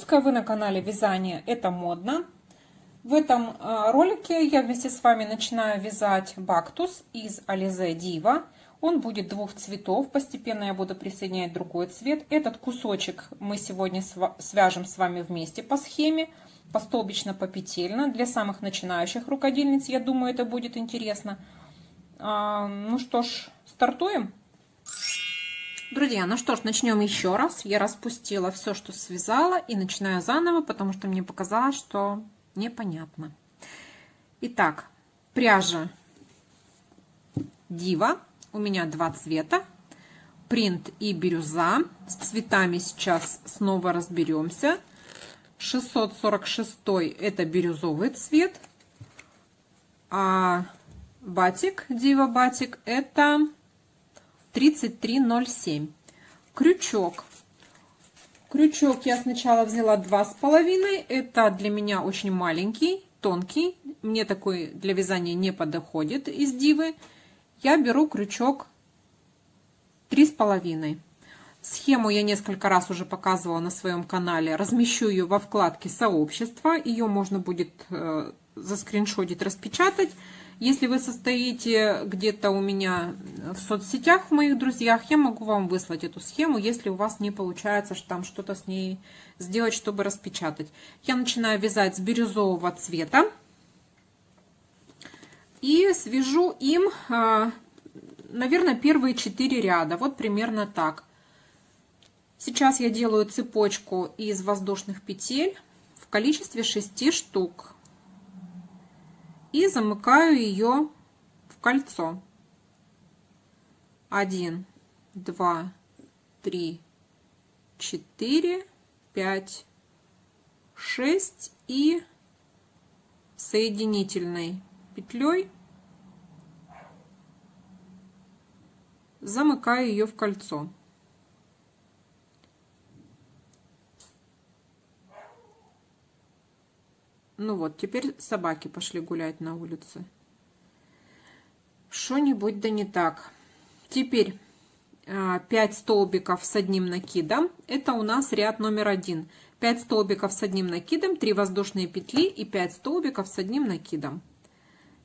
Присутская, вы на канале Вязание это модно. В этом ролике я вместе с вами начинаю вязать бактус из Alize Diva. Он будет двух цветов, постепенно я буду присоединять другой цвет. Этот кусочек мы сегодня свяжем с вами вместе по схеме, постолбично-попетельно. Для самых начинающих рукодельниц, я думаю, это будет интересно. Ну что ж, стартуем. Друзья, ну что ж, начнем еще раз. Я распустила все, что связала, и начинаю заново, потому что мне показалось, что непонятно. Итак, пряжа Diva. У меня два цвета. Принт и бирюза. С цветами сейчас снова разберемся. 646 это бирюзовый цвет. А батик, Diva батик, это 3307. Крючок. Крючок я сначала взяла 2,5. Это для меня очень маленький, тонкий. Мне такой для вязания не подходит из Дивы. Я беру крючок 3,5. Схему я несколько раз уже показывала на своем канале. Размещу ее во вкладке сообщества. Ее можно будет заскриншотить, распечатать. Если вы состоите где-то у меня в соцсетях, в моих друзьях, я могу вам выслать эту схему, если у вас не получается там что-то с ней сделать, чтобы распечатать. Я начинаю вязать с бирюзового цвета и свяжу им, наверное, первые 4 ряда. Вот примерно так. Сейчас я делаю цепочку из воздушных петель в количестве 6 штук. И замыкаю ее в кольцо. 1, 2, 3, 4, 5, 6 и соединительной петлей замыкаю ее в кольцо. Ну вот, теперь собаки пошли гулять на улице. Что-нибудь да не так. Теперь 5 столбиков с одним накидом. Это у нас ряд номер 1. 5 столбиков с одним накидом, 3 воздушные петли и 5 столбиков с одним накидом.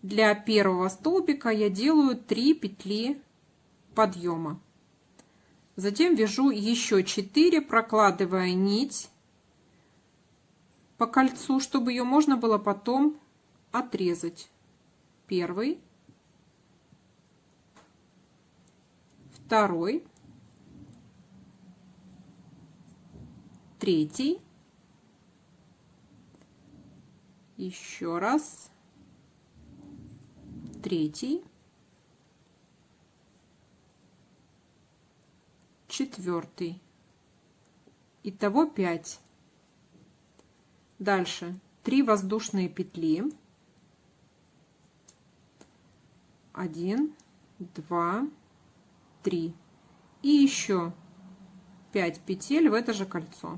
Для первого столбика я делаю 3 петли подъема. Затем вяжу еще 4, прокладывая нить по кольцу, чтобы ее можно было потом отрезать. Первый, второй, третий, еще раз, третий, четвертый. Итого 5. Дальше 3 воздушные петли. 1, 2, 3. И еще 5 петель в это же кольцо.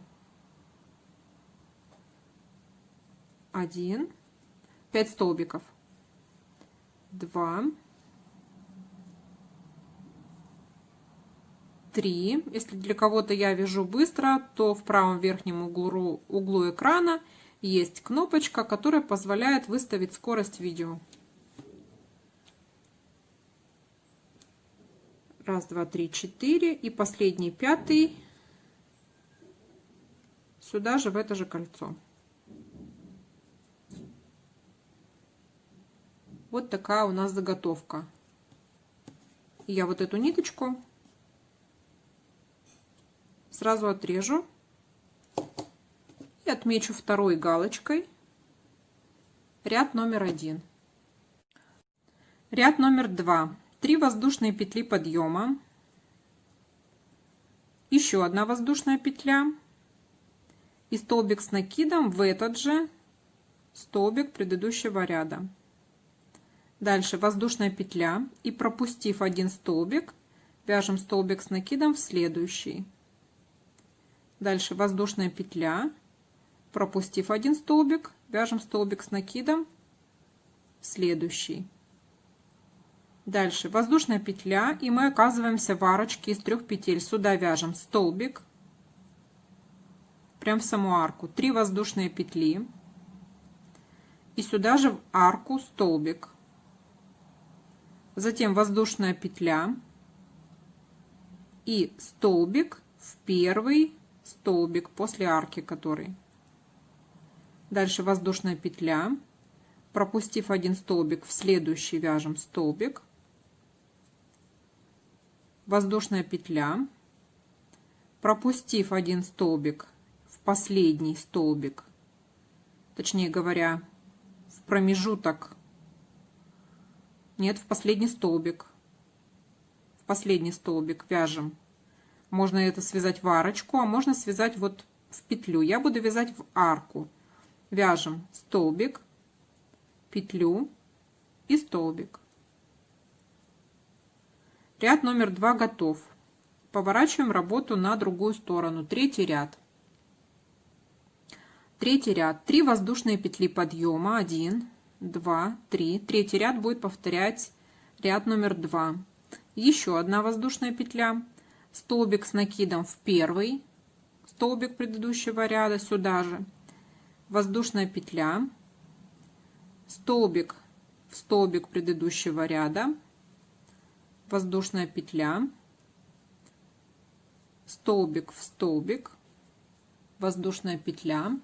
1, 5 столбиков. 2, 3. Если для кого-то я вяжу быстро, то в правом верхнем углу экрана есть кнопочка, которая позволяет выставить скорость видео. 1, 2, 3, 4. И последний, 5, сюда же, в это же кольцо. Вот такая у нас заготовка. Я вот эту ниточку сразу отрежу и отмечу второй галочкой ряд номер 1. Ряд номер 2. 3 воздушные петли подъема, еще одна воздушная петля и столбик с накидом в этот же столбик предыдущего ряда. Дальше воздушная петля и, пропустив один столбик, вяжем столбик с накидом в следующий. Дальше воздушная петля, пропустив один столбик, вяжем столбик с накидом в следующий. Дальше воздушная петля, и мы оказываемся в арочке из 3 петель. Сюда вяжем столбик, прям в саму арку, 3 воздушные петли, и сюда же в арку столбик, затем воздушная петля и столбик в первый столбик после арки, который. Дальше воздушная петля, пропустив один столбик, в следующий вяжем столбик, воздушная петля, пропустив один столбик, в последний столбик, точнее говоря, в промежуток, нет, в последний столбик, вяжем. Можно это связать в арочку, а можно связать вот в петлю. Я буду вязать в арку. Вяжем столбик, петлю и столбик. Ряд номер 2 готов. Поворачиваем работу на другую сторону. Третий ряд. 3 воздушные петли подъема, 1, 2, 3. Третий ряд будет повторять ряд номер 2. Еще одна воздушная петля, столбик с накидом в первый столбик предыдущего ряда, сюда же воздушная петля, столбик в столбик предыдущего ряда, воздушная петля, столбик в столбик, воздушная петля,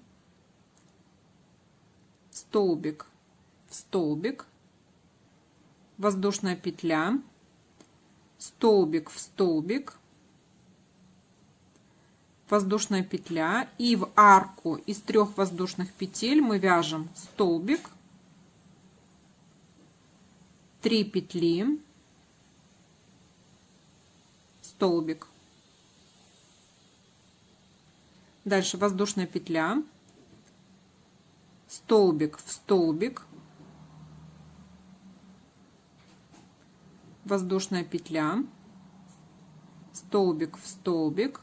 столбик в столбик, воздушная петля, столбик в столбик, воздушная петля, и в арку из 3 воздушных петель мы вяжем столбик, 3 петли, столбик. Дальше воздушная петля, столбик в столбик, воздушная петля, столбик в столбик,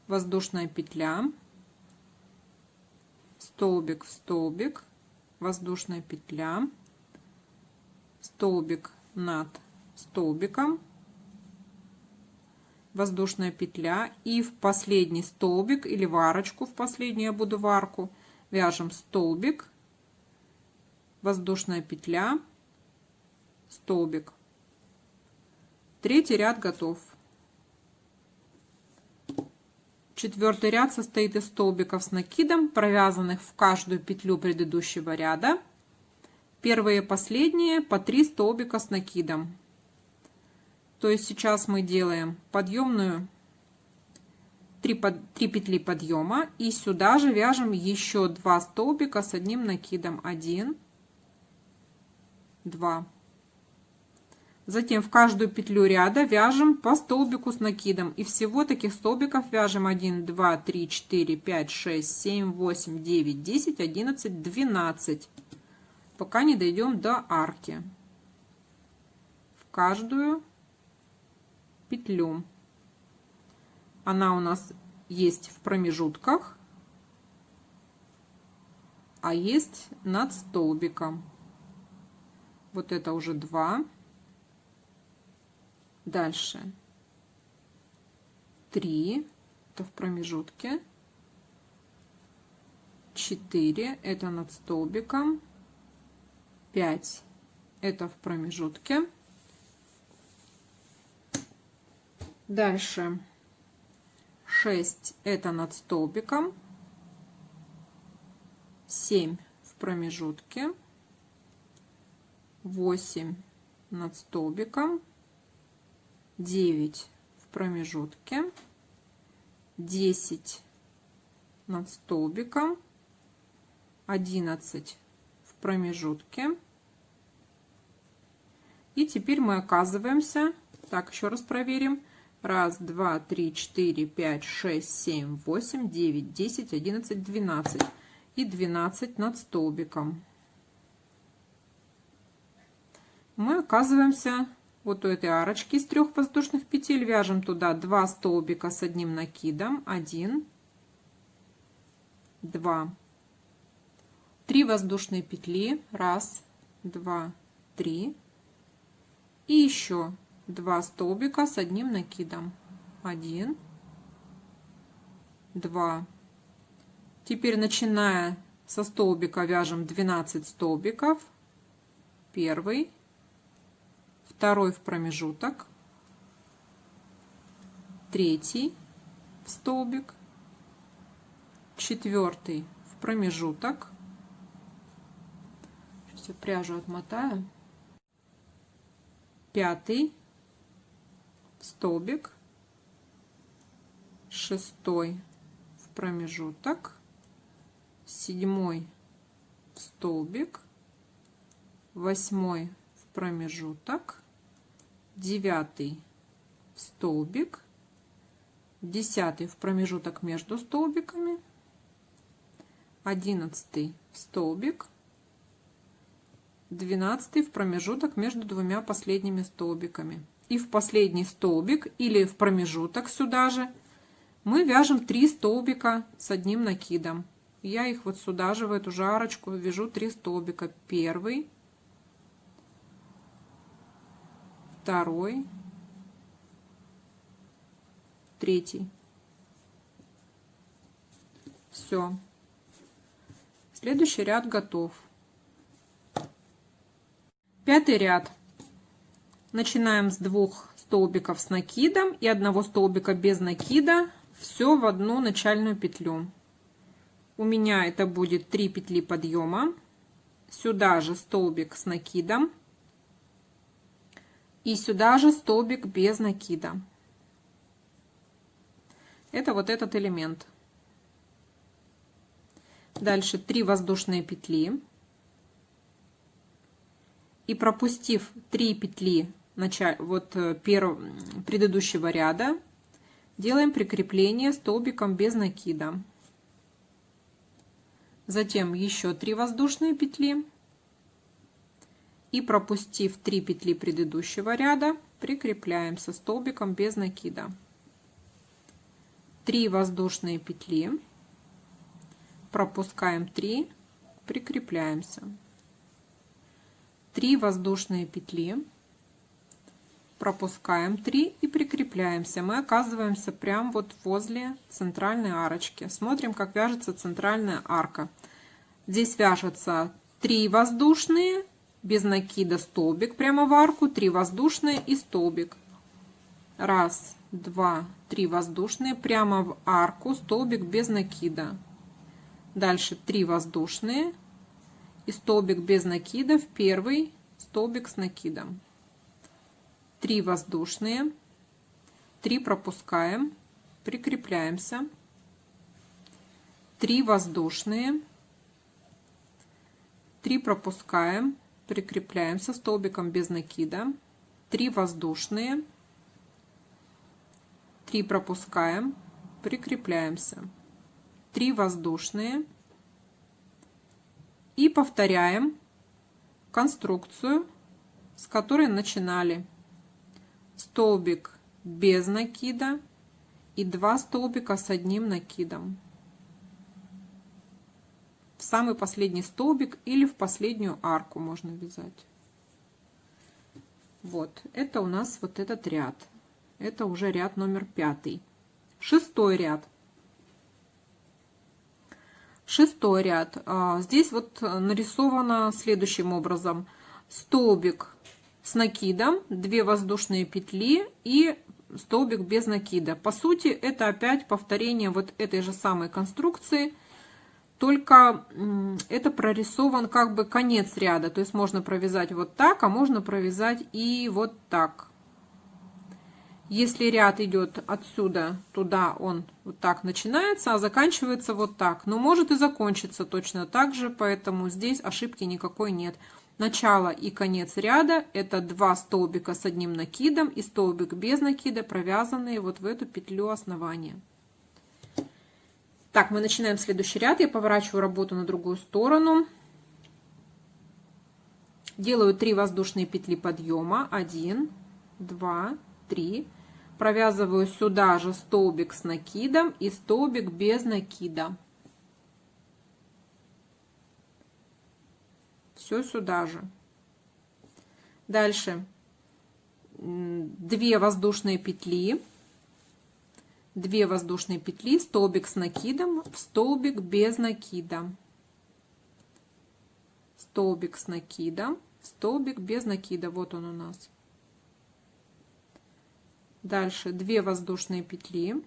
воздушная петля, столбик в столбик, воздушная петля, столбик над столбиком, воздушная петля, и в последний столбик или в арочку, в последнюю я буду в арку, вяжем столбик, воздушная петля, столбик. Третий ряд готов. 4-й ряд состоит из столбиков с накидом, провязанных в каждую петлю предыдущего ряда. Первые и последние по 3 столбика с накидом. То есть сейчас мы делаем подъемную 3 петли подъема, и сюда же вяжем еще 2 столбика с одним накидом, 1, 2. Затем в каждую петлю ряда вяжем по столбику с накидом, и всего таких столбиков вяжем 1, 2, 3, 4, 5, 6, 7, 8, 9, 10, 11, 12, пока не дойдем до арки. В каждую петлю. Она у нас есть в промежутках, а есть над столбиком. Вот это уже 2. Дальше 3, это в промежутке, 4, это над столбиком, 5, это в промежутке. Дальше 6, это над столбиком, 7 в промежутке, 8 над столбиком, 9 в промежутке, 10 над столбиком, 11 в промежутке. И теперь мы оказываемся, так, еще раз проверим, 1, 2, 3, 4, 5, 6, 7, 8, 9, 10, 11, 12 и 12 над столбиком. Мы оказываемся вот у этой арочки из 3 воздушных петель, вяжем туда 2 столбика с одним накидом, 1, 2, 3 воздушные петли, 1, 2, 3, и еще 2 столбика с одним накидом, 1, 2. Теперь, начиная со столбика, вяжем 12 столбиков. Первый, второй в промежуток, третий в столбик, четвертый в промежуток. Сейчас я пряжу отмотаю. Пятый в столбик, шестой в промежуток, седьмой в столбик, восьмой в промежуток, девятый в столбик, 10 в промежуток между столбиками, 11 в столбик, 12 в промежуток между двумя последними столбиками. И в последний столбик или в промежуток сюда же мы вяжем 3 столбика с одним накидом. Я их вот сюда же в эту же арочку вяжу 3 столбика. Первый, второй, третий. Все. Следующий ряд готов. Пятый ряд. Начинаем с 2 столбиков с накидом и 1 столбика без накида. Все в одну начальную петлю. У меня это будет 3 петли подъема. Сюда же столбик с накидом. И сюда же столбик без накида. Это вот этот элемент. Дальше 3 воздушные петли. И пропустив 3 петли предыдущего ряда, делаем прикрепление столбиком без накида. Затем еще 3 воздушные петли. И пропустив 3 петли предыдущего ряда, прикрепляемся столбиком без накида. 3 воздушные петли, пропускаем 3, прикрепляемся. 3 воздушные петли, пропускаем 3 и прикрепляемся. Мы оказываемся прямо вот возле центральной арочки. Смотрим, как вяжется центральная арка. Здесь вяжется 3 воздушные, без накида столбик прямо в арку, 3 воздушные и столбик. 1, 2, 3 воздушные прямо в арку, столбик без накида. Дальше 3 воздушные и столбик без накида в первый столбик с накидом. 3 воздушные, 3 пропускаем, прикрепляемся. 3 воздушные, 3 пропускаем, прикрепляемся столбиком без накида. 3 воздушные, 3 пропускаем, прикрепляемся. 3 воздушные и повторяем конструкцию, с которой начинали. Столбик без накида и 2 столбика с одним накидом. В самый последний столбик или в последнюю арку можно вязать. Вот, это у нас вот этот ряд. Это уже ряд номер 5. Шестой ряд. Шестой ряд. Здесь вот нарисовано следующим образом. Столбик с накидом, 2 воздушные петли и столбик без накида. По сути, это опять повторение вот этой же самой конструкции, только это прорисован как бы конец ряда. То есть можно провязать вот так, а можно провязать и вот так. Если ряд идет отсюда туда, он вот так начинается, а заканчивается вот так. Но может и закончиться точно так же, поэтому здесь ошибки никакой нет. Начало и конец ряда — это 2 столбика с одним накидом и столбик без накида, провязанные вот в эту петлю основания. Так, мы начинаем следующий ряд. Я поворачиваю работу на другую сторону. Делаю 3 воздушные петли подъема. 1, 2, 3. Провязываю сюда же столбик с накидом и столбик без накида. Все сюда же. Дальше 2 воздушные петли, 2 воздушные петли, столбик с накидом, в столбик без накида, столбик с накидом, столбик без накида, вот он у нас. Дальше 2 воздушные петли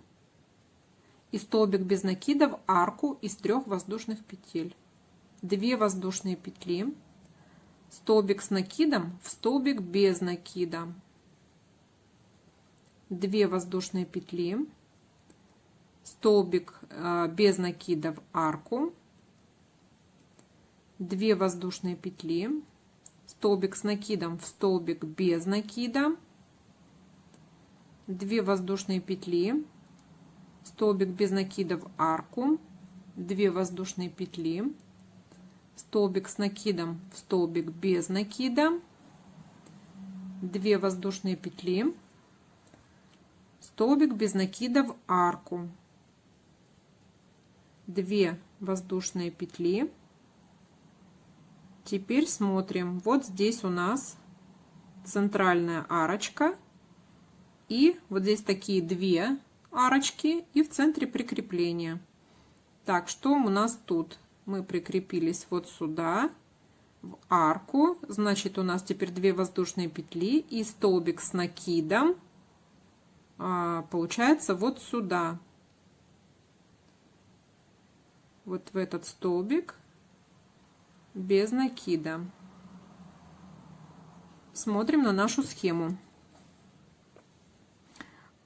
и столбик без накида в арку из 3 воздушных петель. 2 воздушные петли, столбик с накидом в столбик без накида, 2 воздушные петли, столбик без накида в арку, 2 воздушные петли, столбик с накидом в столбик без накида, 2 воздушные петли, столбик без накида в арку, 2 воздушные петли, столбик с накидом в столбик без накида, 2 воздушные петли, столбик без накида в арку, 2 воздушные петли. Теперь смотрим, вот здесь у нас центральная арочка, и вот здесь такие 2 арочки, и в центре прикрепления. Так, что у нас тут? Мы прикрепились вот сюда, в арку, значит, у нас теперь 2 воздушные петли и столбик с накидом, получается, вот сюда, вот в этот столбик без накида. Смотрим на нашу схему.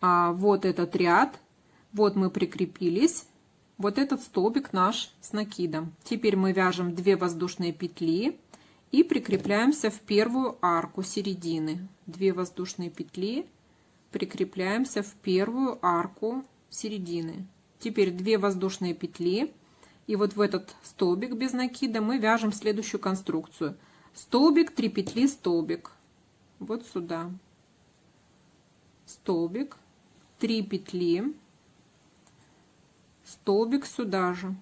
Вот этот ряд, вот мы прикрепились, вот этот столбик наш с накидом. Теперь мы вяжем 2 воздушные петли и прикрепляемся в первую арку середины. 2 воздушные петли, прикрепляемся в первую арку середины. Теперь 2 воздушные петли, и вот в этот столбик без накида мы вяжем следующую конструкцию. Столбик, 3 петли, столбик. Вот сюда. Столбик, 3 петли, столбик сюда же.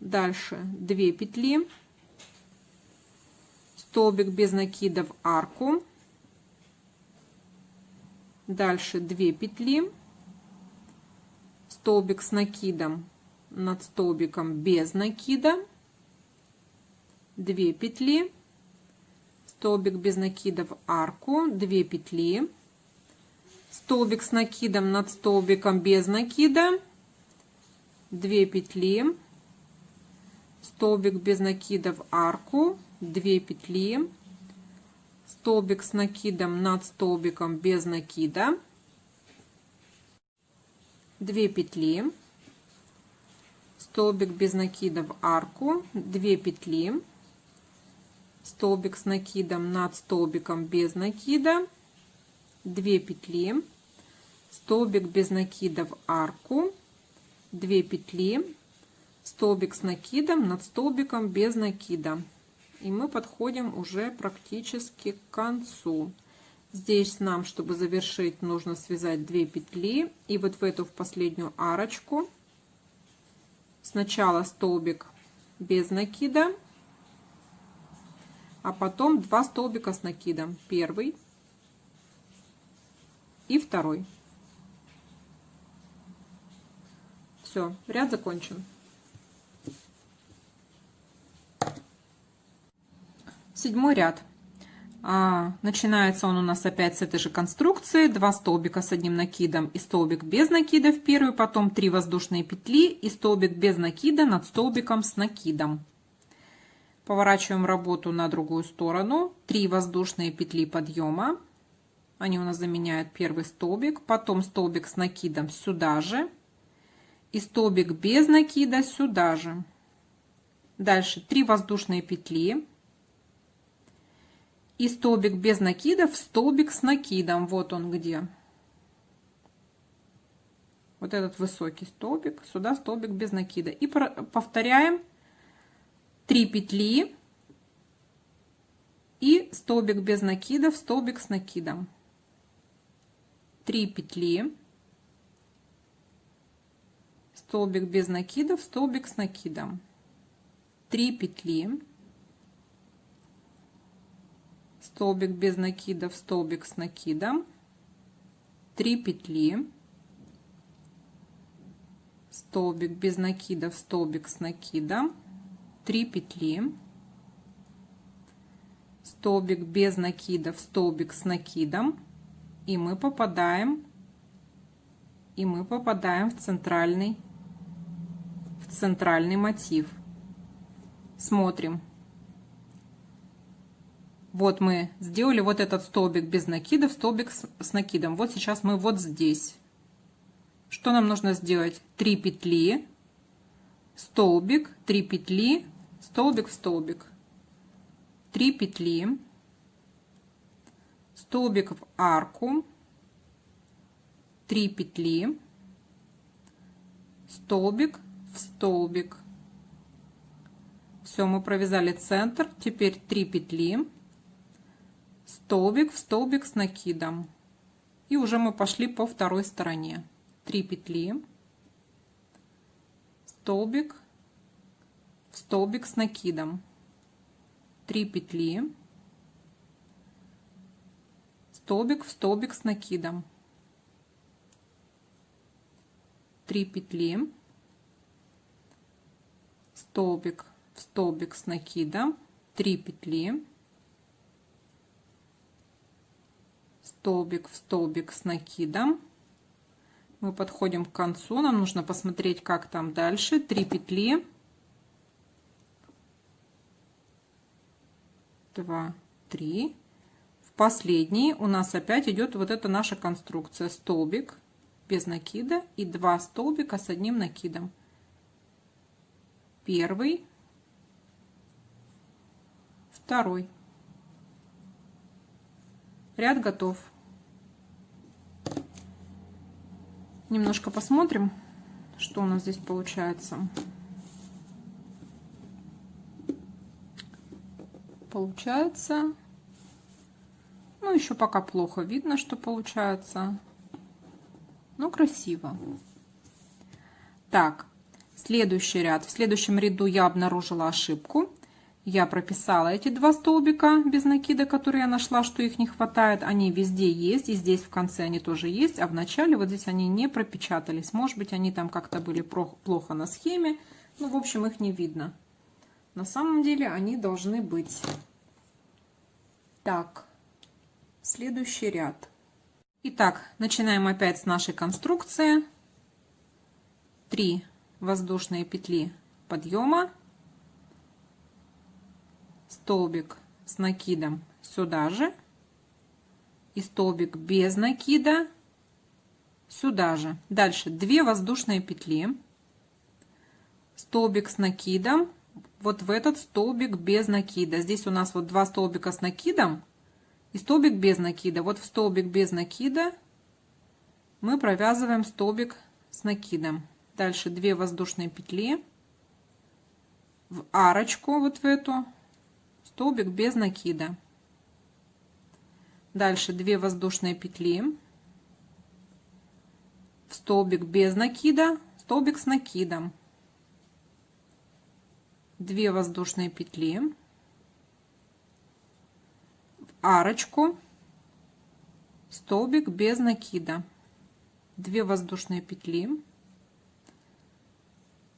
Дальше 2 петли, столбик без накида в арку. Дальше 2 петли, столбик с накидом над столбиком без накида, 2 петли, столбик без накида в арку, 2 петли, столбик с накидом над столбиком без накида, 2 петли, столбик без накида в арку, 2 петли, столбик с накидом над столбиком без накида, 2 петли, столбик без накида в арку, 2 петли, столбик с накидом над столбиком без накида, 2 петли, столбик без накида в арку, 2 петли, столбик с накидом над столбиком без накида. И мы подходим уже практически к концу. Здесь нам, чтобы завершить, нужно связать 2 петли, и вот в эту, в последнюю арочку сначала столбик без накида, а потом 2 столбика с накидом, первый и второй. Все, ряд закончен. Седьмой ряд. Начинается он у нас опять с этой же конструкции. 2 столбика с одним накидом и столбик без накида в первую, потом 3 воздушные петли и столбик без накида над столбиком с накидом. Поворачиваем работу на другую сторону. 3 воздушные петли подъема. Они у нас заменяют первый столбик. Потом столбик с накидом сюда же. И столбик без накида сюда же. Дальше 3 воздушные петли. И столбик без накида в столбик с накидом. Вот он где. Вот этот высокий столбик. Сюда столбик без накида. И повторяем 3 петли и столбик без накида в столбик с накидом. 3 петли, столбик без накида в столбик с накидом. 3 петли, столбик без накида в столбик с накидом. 3 петли, столбик без накидов, столбик с накидом, 3 петли, столбик без накидов, столбик с накидом, и мы попадаем в центральный мотив. Смотрим. Вот мы сделали вот этот столбик без накидов, столбик с накидом. Вот сейчас мы вот здесь. Что нам нужно сделать? 3 петли, столбик, 3 петли, столбик в столбик, 3 петли, столбик в арку, 3 петли, столбик в столбик. Все, мы провязали центр. Теперь 3 петли, столбик в столбик с накидом. И уже мы пошли по второй стороне. 3 петли, столбик в столбик с накидом, 3 петли, столбик в столбик с накидом, 3 петли, столбик в столбик с накидом, 3 петли, столбик в столбик с накидом. Мы подходим к концу, нам нужно посмотреть, как там дальше. 3 петли, 2, 3. В последней у нас опять идет вот эта наша конструкция: столбик без накида и 2 столбика с одним накидом. Первый, второй. Ряд готов. Немножко посмотрим, что у нас здесь получается. Получается, ну, еще пока плохо видно, что получается, но красиво. Так, следующий ряд. В следующем ряду я обнаружила ошибку. Я прописала эти 2 столбика без накида, которые я нашла, что их не хватает. Они везде есть, и здесь в конце они тоже есть, а в начале вот здесь они не пропечатались. Может быть, они там как-то были плохо на схеме. Ну, в общем, их не видно. На самом деле они должны быть. Так, следующий ряд. Итак, начинаем опять с нашей конструкции. 3 воздушные петли подъема, столбик с накидом сюда же и столбик без накида сюда же. Дальше 2 воздушные петли, столбик с накидом вот в этот столбик без накида. Здесь у нас вот 2 столбика с накидом и столбик без накида. Вот в столбик без накида мы провязываем столбик с накидом. Дальше 2 воздушные петли в арочку, вот в эту, столбик без накида. Дальше 2 воздушные петли в столбик без накида, столбик с накидом, 2 воздушные петли в арочку, столбик без накида, 2 воздушные петли,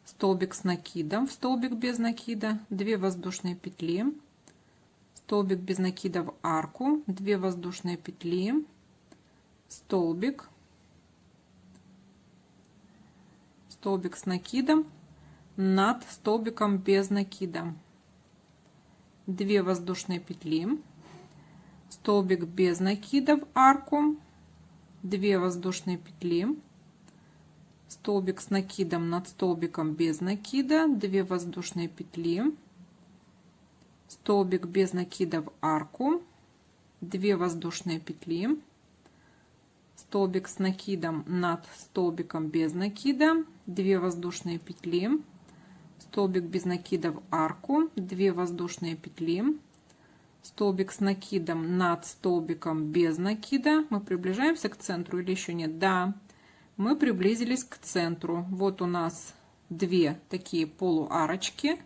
столбик с накидом в столбик без накида, 2 воздушные петли, столбик без накида в арку, 2 воздушные петли, столбик, столбик с накидом над столбиком без накида, 2 воздушные петли, столбик без накида в арку, 2 воздушные петли, столбик с накидом над столбиком без накида, 2 воздушные петли, столбик без накида в арку, 2 воздушные петли, столбик с накидом над столбиком без накида, 2 воздушные петли, столбик без накида в арку, 2 воздушные петли, столбик с накидом над столбиком без накида. Мы приближаемся к центру или еще нет? Да, мы приблизились к центру. Вот у нас 2 такие полуарочки,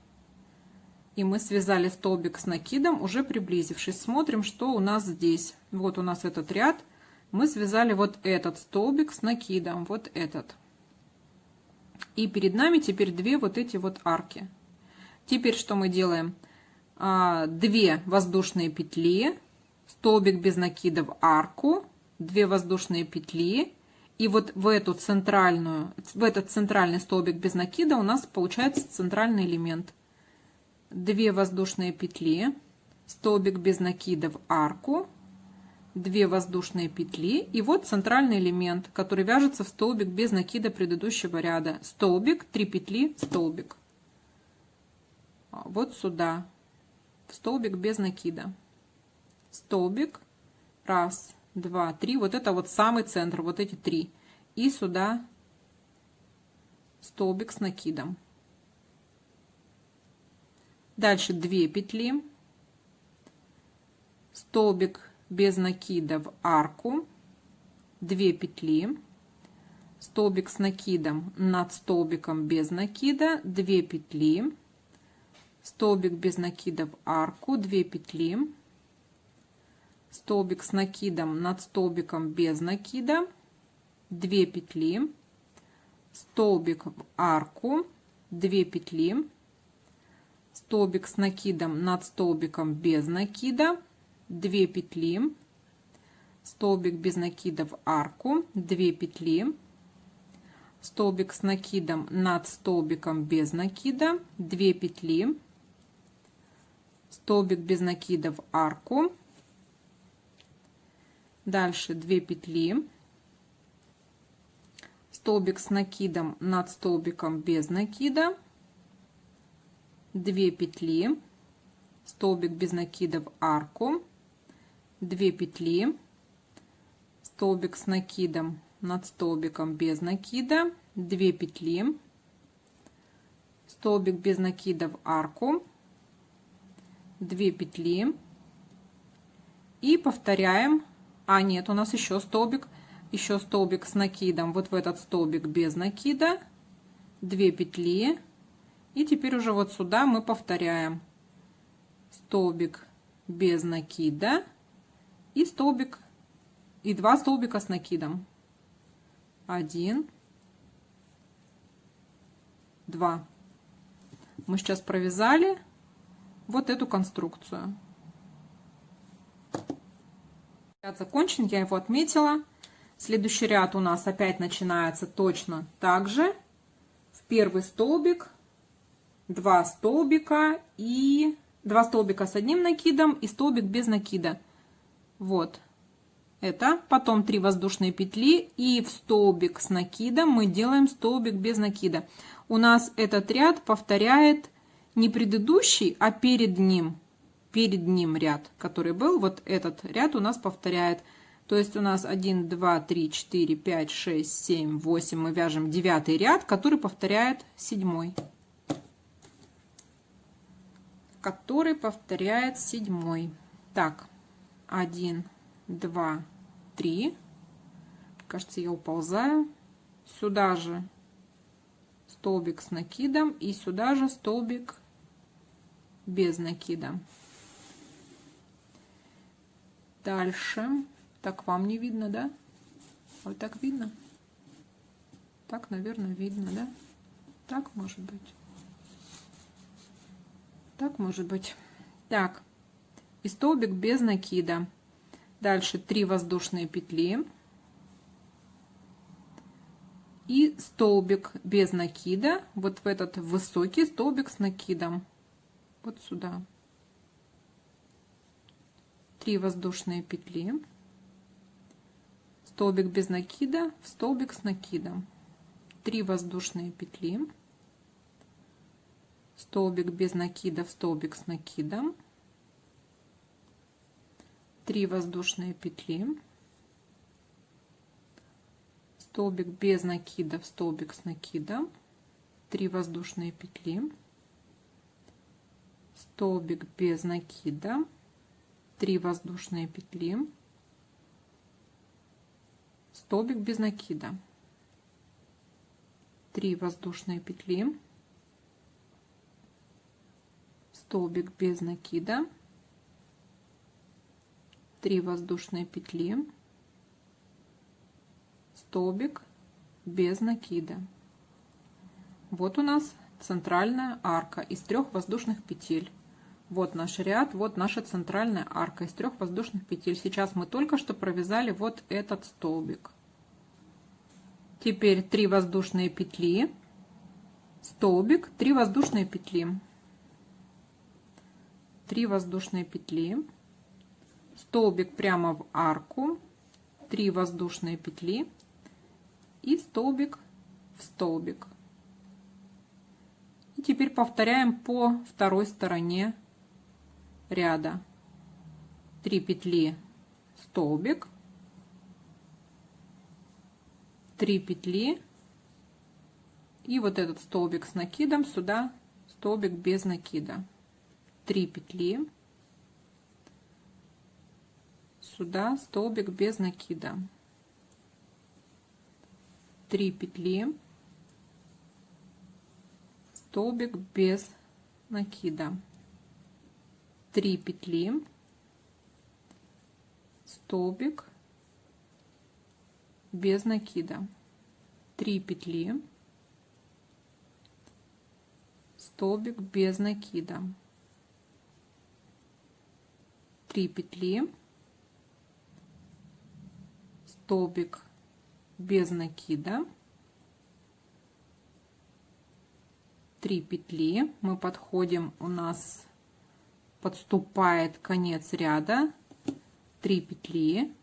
и мы связали столбик с накидом, уже приблизившись. Смотрим, что у нас здесь. Вот у нас этот ряд. мы связали вот этот столбик с накидом, вот этот. И перед нами теперь две вот эти вот арки. Теперь что мы делаем? 2 воздушные петли, столбик без накида в арку, 2 воздушные петли, и вот в этот центральный столбик без накида у нас получается центральный элемент. 2 воздушные петли, столбик без накида в арку, 2 воздушные петли, и вот центральный элемент, который вяжется в столбик без накида предыдущего ряда. Столбик, 3 петли, столбик. Вот сюда, в столбик без накида. Столбик, 1, 2, 3, вот это вот самый центр, вот эти 3. И сюда столбик с накидом. Дальше 2 петли, столбик без накида в арку, 2 петли, столбик с накидом над столбиком без накида, 2 петли, столбик без накида в арку, 2 петли, столбик с накидом над столбиком без накида, 2 петли, столбик в арку, 2 петли, столбик с накидом над столбиком без накида, 2 петли, столбик без накида в арку, 2 петли, столбик с накидом над столбиком без накида, 2 петли, столбик без накида в арку, дальше 2 петли, столбик с накидом над столбиком без накида, 2 петли, столбик без накида в арку, 2 петли, столбик с накидом над столбиком без накида, 2 петли, столбик без накида в арку, 2 петли, и повторяем. Нет, у нас еще столбик с накидом, вот в этот столбик без накида, 2 петли, и теперь уже вот сюда мы повторяем столбик без накида и столбик, и 2 столбика с накидом. 1, 2. Мы сейчас провязали вот эту конструкцию. Ряд закончен, я его отметила. Следующий ряд у нас опять начинается точно так же. В первый столбик 2 столбика и 2 столбика с одним накидом и столбик без накида. Вот это. Потом 3 воздушные петли, и в столбик с накидом мы делаем столбик без накида. У нас этот ряд повторяет не предыдущий, а перед ним ряд, который был. Вот этот ряд у нас повторяет. То есть у нас 1, 2, 3, 4, 5, 6, 7, 8. Мы вяжем 9 ряд, который повторяет 7. Так, 1, 2, 3. Кажется, я уползаю. Сюда же столбик с накидом и сюда же столбик без накида. Дальше. Так, вам не видно, да? Вот так видно? Так, наверное, видно, да? Так, может быть. Так, может быть. Так, и столбик без накида. Дальше 3 воздушные петли. И столбик без накида. Вот в этот высокий столбик с накидом. Вот сюда. 3 воздушные петли. Столбик без накида в столбик с накидом. 3 воздушные петли. Столбик без накида в столбик с накидом. 3 воздушные петли. Столбик без накида в столбик с накидом. 3 воздушные петли. Столбик без накида. 3 воздушные петли. Столбик без накида. 3 воздушные петли. Столбик без накида. 3 воздушные петли. столбик без накида. Вот у нас центральная арка из 3 воздушных петель. Вот наш ряд, вот наша центральная арка из 3 воздушных петель. Сейчас мы только что провязали вот этот столбик. Теперь 3 воздушные петли, столбик, 3 воздушные петли, 3 воздушные петли, столбик прямо в арку, 3 воздушные петли и столбик в столбик. И теперь повторяем по второй стороне ряда. 3 петли, столбик, 3 петли и вот этот столбик с накидом, сюда столбик без накида. 3 петли, сюда столбик без накида. 3 петли, столбик без накида. 3 петли, столбик без накида. 3 петли, столбик без накида. 3 петли, столбик без накида. 3 петли, мы подходим, у нас подступает конец ряда. 3 петли,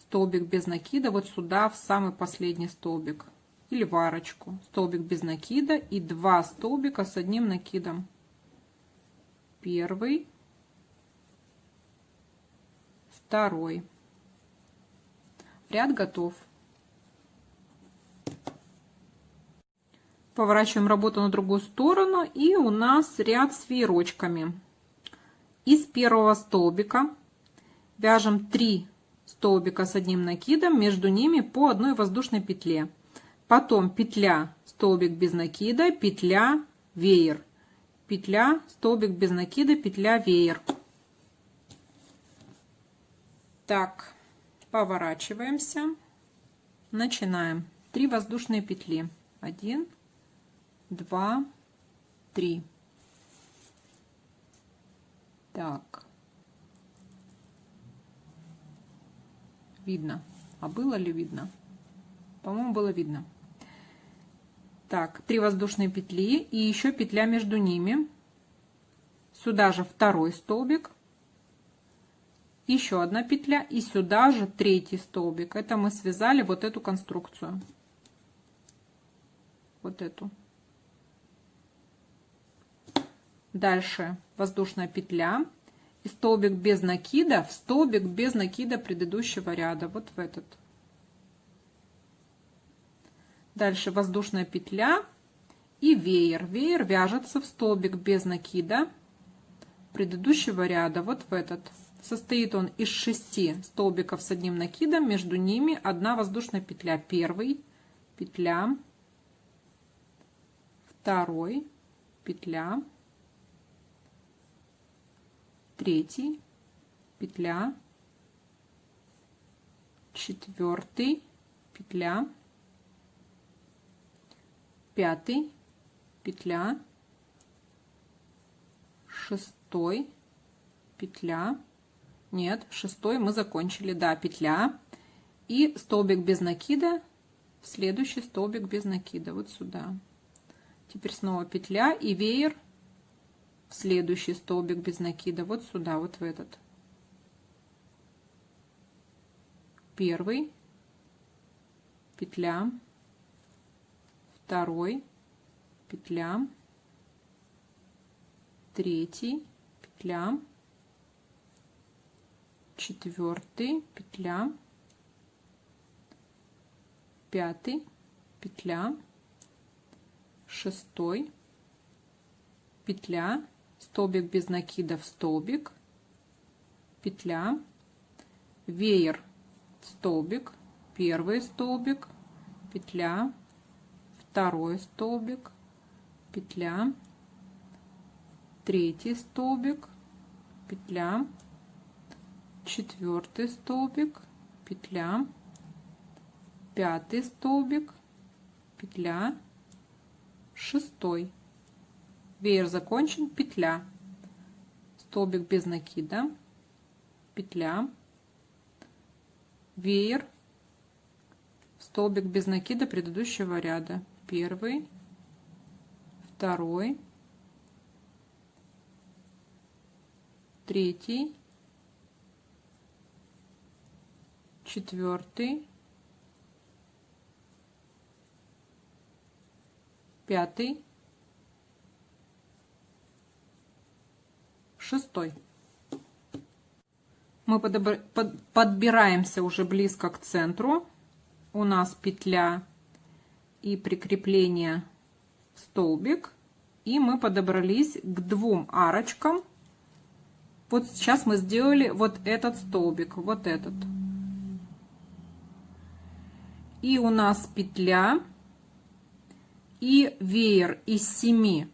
столбик без накида, вот сюда в самый последний столбик или в арочку, столбик без накида и 2 столбика с одним накидом. Первый, второй. Ряд готов. Поворачиваем работу на другую сторону, и у нас ряд с веерочками. Из первого столбика вяжем 3 столбика с одним накидом, между ними по одной воздушной петле. Потом петля, столбик без накида, петля, веер, петля, столбик без накида, петля, веер. Так, поворачиваемся, начинаем. 3 воздушные петли. 1, 2, 3. Так. Видно. А было ли видно? По-моему, было видно. Так, 3 воздушные петли и еще петля между ними. Сюда же второй столбик. Еще одна петля и сюда же 3 столбик. Это мы связали вот эту конструкцию. Вот эту. Дальше воздушная петля и столбик без накида в столбик без накида предыдущего ряда, вот в этот. Дальше воздушная петля и веер. Веер вяжется в столбик без накида предыдущего ряда, вот в этот. Состоит он из 6 столбиков с одним накидом, между ними 1 воздушная петля. Первый, петля, второй, петля, третий, петля, четвертый, петля, пятый, петля, шестой, петля, нет, шестой мы закончили, да, петля и столбик без накида в следующий столбик без накида, вот сюда. Теперь снова петля и веер в следующий столбик без накида, вот сюда, вот в этот. Первый, петля, второй, петля, третий, петля, четвертый, петля, пятый, петля, шестой, петля, столбик без накида в столбик, петля, веер в столбик, первый столбик, петля, второй столбик, петля, третий столбик, петля, четвертый столбик, петля, 5 столбик, петля, 6, веер закончен, петля, столбик без накида, петля, веер, столбик без накида предыдущего ряда, 1, 2, 3, 4, 5, 6. Мы подбираемся уже близко к центру. У нас петля и прикрепление в столбик. И мы подобрались к 2 арочкам. Вот сейчас мы сделали вот этот столбик, вот этот. И у нас петля и веер из 7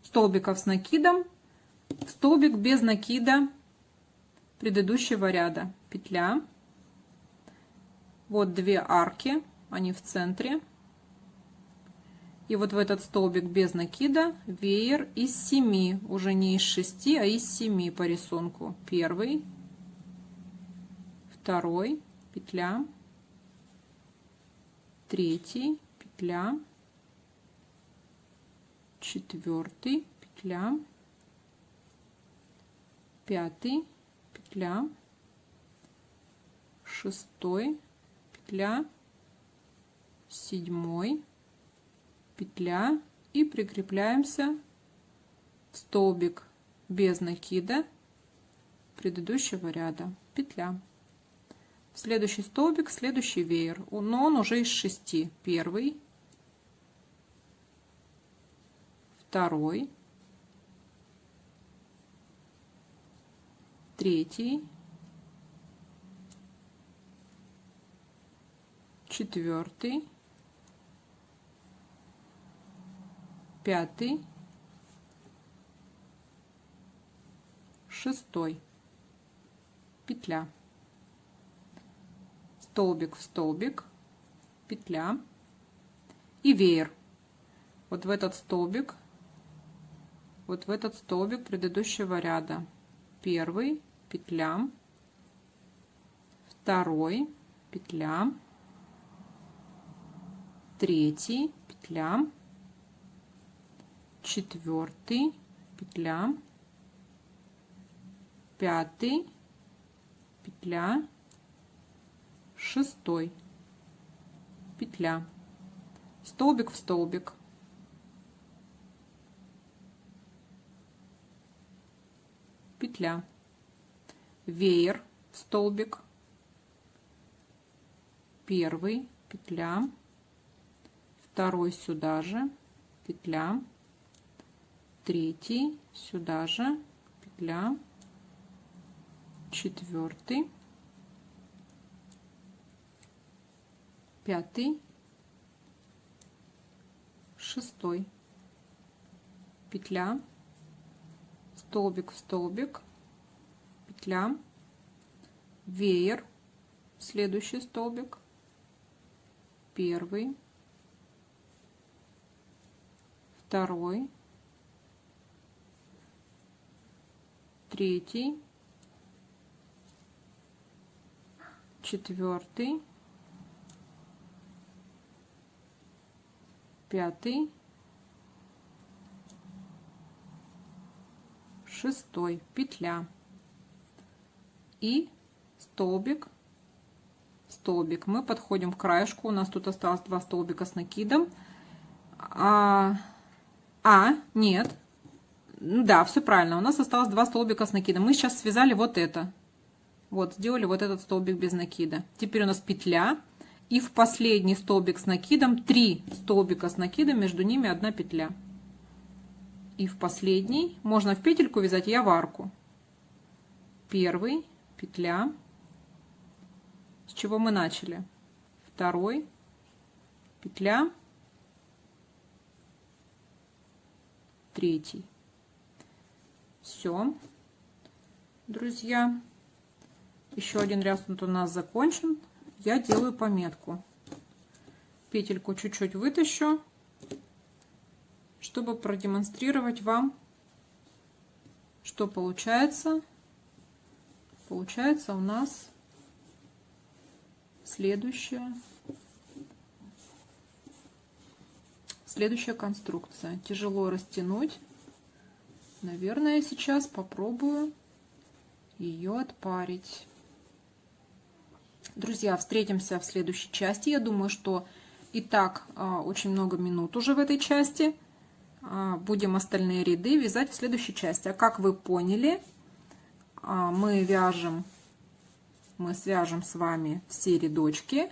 столбиков с накидом, столбик без накида предыдущего ряда, петля, вот 2 арки, они в центре, и вот в этот столбик без накида веер из 7, уже не из 6, а из 7 по рисунку, 1, 2, петля, 3, петля, 4, петля, 5, петля, 6, петля, 7, петля, и прикрепляемся в столбик без накида предыдущего ряда, петля. В следующий столбик следующий веер, но он уже из 6, 1, 2, 3, 4, 5, 6, петля, столбик в столбик, петля и веер. Вот в этот столбик предыдущего ряда, 1, петля, 2, петля, 3, петля, 4, петля, 5, петля, 6, петля, столбик в столбик, петля, веер в столбик, 1, петля, 2 сюда же, петля, 3 сюда же, петля, 4, 5, 6, петля, столбик в столбик, петля, веер, следующий столбик, 1, 2, 3, 4, 5, 6, петля и столбик, столбик. Мы подходим к краешку, у нас тут осталось 2 столбика с накидом. Нет, да, все правильно, у нас осталось 2 столбика с накидом. Мы сейчас связали вот это, вот сделали вот этот столбик без накида. Теперь у нас петля и в последний столбик с накидом 3 столбика с накидом, между ними 1 петля. И в последний можно в петельку вязать, я в арку. 1, петля, с чего мы начали, 2, петля, 3. Все, друзья, еще один ряд у нас закончен. я делаю пометку. Петельку чуть-чуть вытащу, чтобы продемонстрировать вам, что получается. Получается у нас следующая конструкция. Тяжело растянуть. Наверное, сейчас попробую ее отпарить. Друзья, встретимся в следующей части. Я думаю, что и так очень много минут уже в этой части. Будем остальные ряды вязать в следующей части. А как вы поняли, мы свяжем с вами все рядочки,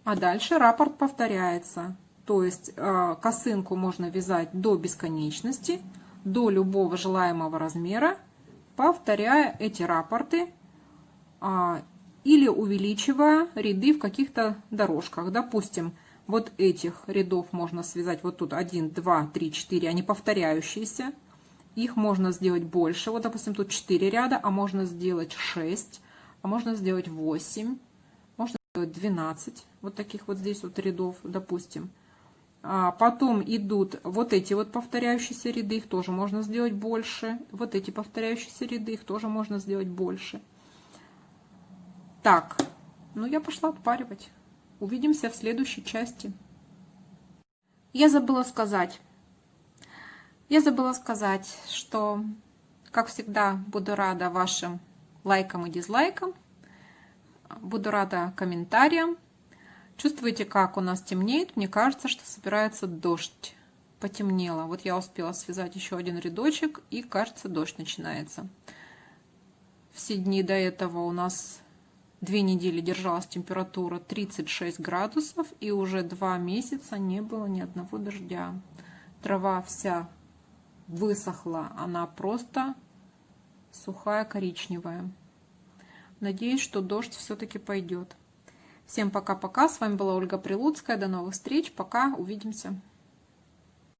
а дальше раппорт повторяется. То есть косынку можно вязать до бесконечности, до любого желаемого размера, повторяя эти раппорты или увеличивая ряды в каких-то дорожках. Допустим, вот этих рядов можно связать вот тут 1, 2, 3, 4, они повторяющиеся. Их можно сделать больше. Вот, допустим, тут 4 ряда, а можно сделать 6, а можно сделать 8, можно сделать 12. Вот таких вот здесь вот рядов, допустим. Потом идут вот эти вот повторяющиеся ряды, их тоже можно сделать больше. Вот эти повторяющиеся ряды, их тоже можно сделать больше. Так, ну я пошла отпаривать. Увидимся в следующей части. Я забыла сказать, что, как всегда, буду рада вашим лайкам и дизлайкам. Буду рада комментариям. Чувствуете, как у нас темнеет? Мне кажется, что собирается дождь. Потемнело. Вот я успела связать еще один рядочек, и, кажется, дождь начинается. Все дни до этого у нас 2 недели держалась температура 36 градусов, и уже 2 месяца не было ни одного дождя. Трава вся высохла, она просто сухая, коричневая. Надеюсь, что дождь все-таки пойдет. Всем пока-пока. С вами была Ольга Прилуцкая. До новых встреч. Пока. Увидимся.